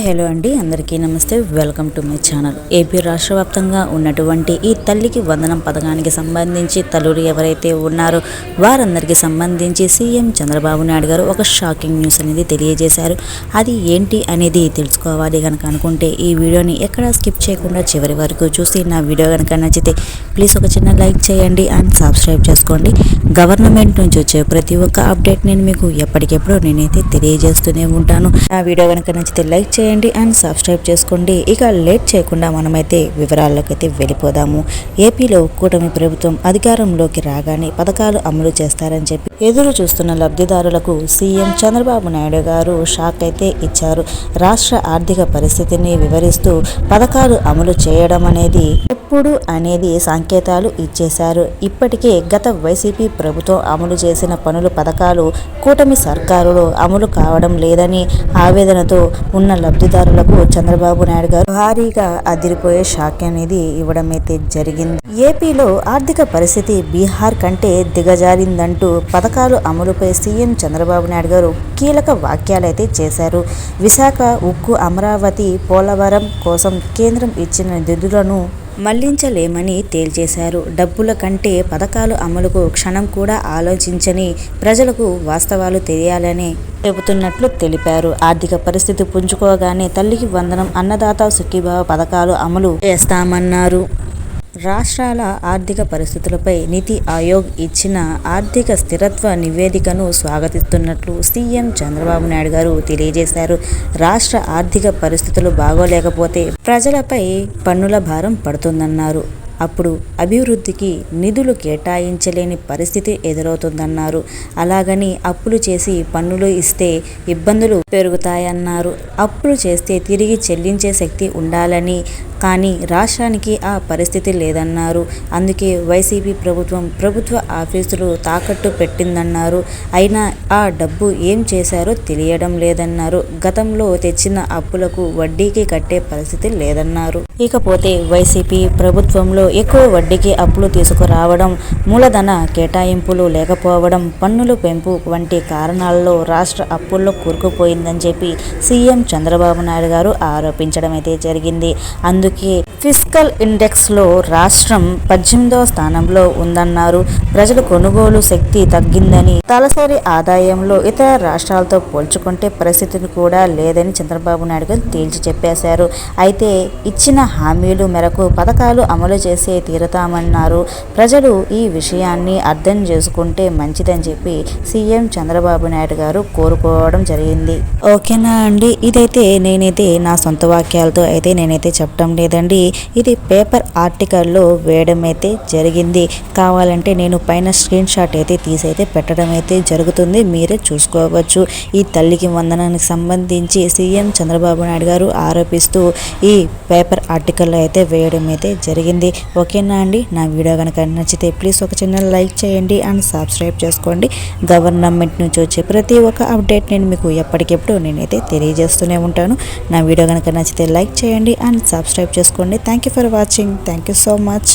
Hi hello అండి, అందరికీ నమస్తే. Welcome to my channel. AP రాష్ట్ర వ్యాప్తంగా ఉన్నటువంటి ఈ తల్లికి వందనం పథకానికి సంబంధించి తల్లులు ఎవరైతే ఉన్నారో వారందరికీ సంబంధించి సీఎం చంద్రబాబు నాయుడు గారు ఒక షాకింగ్ న్యూస్ అనేది తెలియజేశారు. అది ఏంటి అనేది తెలుసుకోవాలి కనుక అనుకుంటే ఈ వీడియోని ఎక్కడ స్కిప్ చేయకుండా చివరి వరకు చూసి నా వీడియో కనుక నచ్చితే ప్లీజ్ ఒక చిన్న లైక్ చేయండి అండ్ సబ్స్క్రైబ్ చేసుకోండి. గవర్నమెంట్ నుంచి వచ్చే ప్రతి ఒక్క అప్డేట్ నేను మీకు ఎప్పటికెప్పుడు నేనైతే తెలియజేస్తూనే ఉంటాను. నా వీడియో కనుక నచ్చితే లైక్ చేయండి అండ్ సబ్స్క్రైబ్ చేసుకోండి. ఇక లేట్ చేయకుండా మనమైతే వివరాల్లోకి అయితే వెళ్ళిపోదాము. ఏపీలో కూటమి ప్రభుత్వం అధికారంలోకి రాగానే పథకాలు అమలు చేస్తారని చెప్పి ఎదురు చూస్తున్న లబ్ధిదారులకు సీఎం చంద్రబాబు నాయుడు గారు షాక్ అయితే ఇచ్చారు. రాష్ట్ర ఆర్థిక పరిస్థితిని వివరిస్తూ పథకాలు అమలు చేయడం అనేది ఎప్పుడు అనేది సంకేతాలు ఇచ్చేశారు. ఇప్పటికే గత వైసీపీ ప్రభుత్వం అమలు చేసిన పథకాలు కూటమి సర్కారులో అమలు కావడం లేదని ఆవేదనతో ఉన్న లబ్ధిదారులకు చంద్రబాబు నాయుడు గారు భారీగా అదిరిపోయే షాక్ అనేది ఇవ్వడం అయితే జరిగింది. ఏపీలో ఆర్థిక పరిస్థితి బీహార్ కంటే దిగజారిందంటూ పథకాలు అమలుపై సీఎం చంద్రబాబు నాయుడు గారు కీలక వ్యాఖ్యలైతే చేశారు. విశాఖ ఉక్కు, అమరావతి, పోలవరం కోసం కేంద్రం ఇచ్చిన నిధులను మళ్లించలేమని తేల్చేశారు. డబ్బుల కంటే పథకాలు అమలుకు క్షణం కూడా ఆలోచించని ప్రజలకు వాస్తవాలు తెలియాలని చెబుతున్నట్లు తెలిపారు. ఆర్థిక పరిస్థితి పుంజుకోగానే తల్లికి వందనం, అన్నదాత సుఖీభావ పథకాలు అమలు చేస్తామన్నారు. రాష్ట్రాల ఆర్థిక పరిస్థితులపై నీతి ఆయోగ్ ఇచ్చిన ఆర్థిక స్థిరత్వ నివేదికను స్వాగతిస్తున్నట్లు సీఎం చంద్రబాబు నాయుడు గారు తెలియజేశారు. రాష్ట్ర ఆర్థిక పరిస్థితులు బాగోలేకపోతే ప్రజలపై పన్నుల భారం పడుతుందన్నారు. అప్పుడు అభివృద్ధికి నిధులు కేటాయించలేని పరిస్థితి ఎదురవుతుందన్నారు. అలాగని అప్పులు చేసి పన్నులు ఇస్తే ఇబ్బందులు పెరుగుతాయన్నారు. అప్పులు చేస్తే తిరిగి చెల్లించే శక్తి ఉండాలని, కానీ రాష్ట్రానికి ఆ పరిస్థితి లేదన్నారు. అందుకే వైసీపీ ప్రభుత్వ ఆఫీసులు తాకట్టు పెట్టిందన్నారు. అయినా ఆ డబ్బు ఏం చేశారో తెలియడం లేదన్నారు. గతంలో తెచ్చిన అప్పులకు వడ్డీకి కట్టే పరిస్థితి లేదన్నారు. ఇకపోతే వైసీపీ ప్రభుత్వంలో ఎక్కువ వడ్డీకి అప్పులు తీసుకురావడం, మూలధన కేటాయింపులు లేకపోవడం, పన్నుల పెంపు వంటి కారణాలలో రాష్ట్ర అప్పుల్లో కూరుకుపోయిందని చెప్పి సీఎం చంద్రబాబు నాయుడు గారు ఆరోపించడం అయితే జరిగింది. అందుకే ఫిస్కల్ ఇండెక్స్లో రాష్ట్రం 18వ స్థానంలో ఉందన్నారు. ప్రజల కొనుగోలు శక్తి తగ్గిందని, తలసరి ఆదాయంలో ఇతర రాష్ట్రాలతో పోల్చుకుంటే పరిస్థితిని కూడా లేదని చంద్రబాబు నాయుడు గారు తేల్చి చెప్పేశారు. అయితే ఇచ్చిన హామీలు మేరకు పథకాలు అమలు చేసే తీరుతామన్నారు. ప్రజలు ఈ విషయాన్ని అర్థం చేసుకుంటే మంచిదని చెప్పి సీఎం చంద్రబాబు నాయుడు గారు కోరుకోవడం జరిగింది. ఓకేనా అండి, ఇదైతే నేనైతే నా సొంత వాక్యాలతో అయితే నేనైతే చెప్పడం లేదండి. ఇది పేపర్ ఆర్టికల్లో వేయడం అయితే జరిగింది. కావాలంటే నేను పైన స్క్రీన్ షాట్ అయితే తీసైతే పెట్టడం అయితే జరుగుతుంది, మీరే చూసుకోవచ్చు. ఈ తల్లికి వందనానికి సంబంధించి సీఎం చంద్రబాబు నాయుడు గారు ఆరోపిస్తూ ఈ పేపర్ ఆర్టికల్లో అయితే వేయడం అయితే జరిగింది. ఓకేనా అండి, నా వీడియో కనుక నచ్చితే ప్లీజ్ ఒక చిన్న లైక్ చేయండి అండ్ సబ్స్క్రైబ్ చేసుకోండి. గవర్నమెంట్ నుంచి వచ్చే ప్రతి ఒక్క అప్డేట్ నేను మీకు ఎప్పటికెప్పుడు నేనైతే తెలియజేస్తూనే ఉంటాను. నా వీడియో కనుక నచ్చితే లైక్ చేయండి అండ్ సబ్స్క్రైబ్ చేసుకోండి. Thank you for watching. Thank you so much.